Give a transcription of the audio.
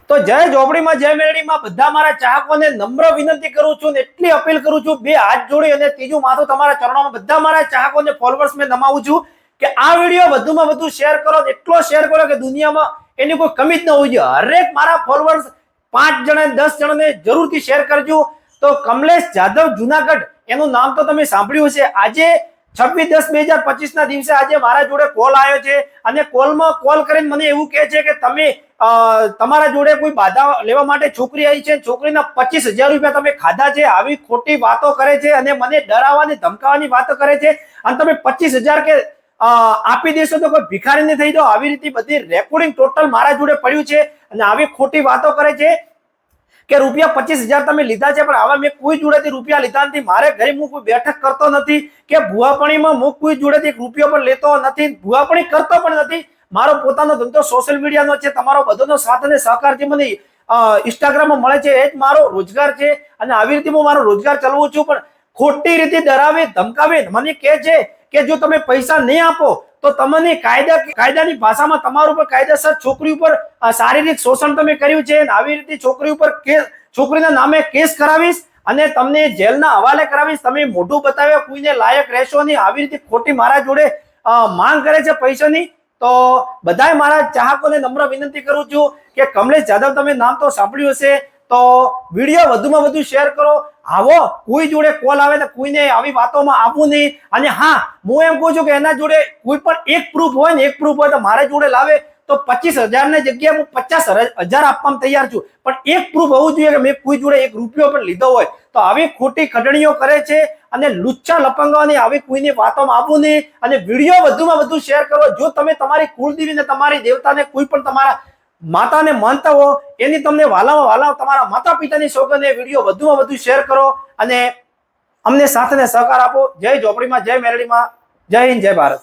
તો જય ઝોપડીમાં જય મેરડીમાં બધા મારા ચાહકોને નમ્ર વિનંતી કરું છું ને એટલી અપીલ કરું છું, બે હાથ જોડી અને ત્રીજું માથું તમારા ચરણોમાં બધા મારા ચાહકોને ફોલોઅર્સ મેં નમાવું છું કે આ વિડીયો વધુમાં વધુ શેર કરો, એટલો શેર કરો કે દુનિયામાં એની કોઈ કમી જ ન હોવી જોઈએ। હરેક મારા ફોલોઅર્સ 5 જણા 10 જણાને જરૂરથી શેર કરજો। તો કમલેશ જાદવ જુનાગઢ એનું નામ તો તમે સાંભળ્યું હશે। આજે 26/10/2025 ના દિવસે આજે મારા જોડે કોલ આવ્યો છે અને કોલ કરીને મને એવું કહે છે કે તમે તમારા જોડે કોઈ બાધા લેવા માટે છોકરી આવી છે, છોકરીના 25,000 રૂપિયા તમે ખાધા છે, આવી ખોટી વાતો કરે છે અને મને ડરાવવાની ધમકાવવાની વાતો કરે છે અને તમે 25,000 કે આપી દેશો તો કોઈ ભિખારી નહીં થઈ જાઓ। આવી રીતે બધી રેકોર્ડિંગ ટોટલ મારા જોડે પડ્યું છે અને આવી ખોટી વાતો કરે છે કે રૂપિયા 25,000 તમે લીધા છે, પણ હવે મેં કોઈ જોડેથી રૂપિયા લીધા નથી। મારે ઘરે હું કોઈ બેઠક કરતો નથી કે ભુવાપણીમાં હું કોઈ જોડેથી રૂપિયો પણ લેતો નથી, ભુવાપણી કરતો પણ નથી। મારો પોતાનો ધંધો સોશિયલ મીડિયાનો છે, તમારો બધાનો સાથ અને સહકાર જે મને ઇન્સ્ટાગ્રામમાં મળે છે એ જ મારો રોજગાર છે અને આવી રીતે હું મારો રોજગાર ચલાવું છું। પણ ખોટી રીતે ડરાવે ધમકાવે મને કહે છે કે જો તમે પૈસા નહીં આપો તો તમને કાયદાની ભાષામાં તમારું ઉપર કાયદેસર છોકરી ઉપર શારીરિક શોષણ તમે કર્યું છે, આવી રીતે છોકરી ઉપર છોકરીના નામે કેસ કરાવીશ અને તમને જેલના હવાલે કરાવીશ। તમે મોઢું બતાવ્યા કોઈને લાયક રહેશો નહીં। આવી રીતે ખોટી મારા જોડે માંગ કરે છે પૈસાની। તો બધાય મારા ચાહકોને નમ્ર વિનંતી કરું છું કે કમલેશ જાદવ તમે નામ તો સાંભળ્યું હશે, તો વિડીયો વધુમાં વધુ શેર કરો। આવો કોઈ જોડે કોલ આવે તો કોઈને આવી વાતોમાં આવવું નહીં। અને હા, હું એમ કહું છું કે એના જોડે કોઈ પણ એક પ્રૂફ હોય ને, એક પ્રૂફ હોય તો મારા જોડે લાવે તો 25,000 ની જગ્યાએ હું 50,000 આપવામાં તૈયાર છું, પણ એક પ્રૂફ હોવું જોઈએ કે મેં કોઈ જોડે એક રૂપિયો પણ લીધો હોય। તો આવી ખોટી ખડણીઓ કરે છે અને લુચ્ચા લપંગાની આવી કોઈની વાતોમાં આવવું નહીં અને વિડીયો વધુમાં વધુ શેર કરો। જો તમે તમારી કુળદેવીને તમારી દેવતાને કોઈ પણ તમારા માતાને માનતા હો, એની તમને વાલામાં વાલા તમારા માતા પિતાની સોગંદે વિડીયો વધુમાં વધુ શેર કરો અને અમને સાથ અને સહકાર આપો। જય ઝોપડીમાં જય મેરડીમાં, જય હિન્દ, જય ભારત।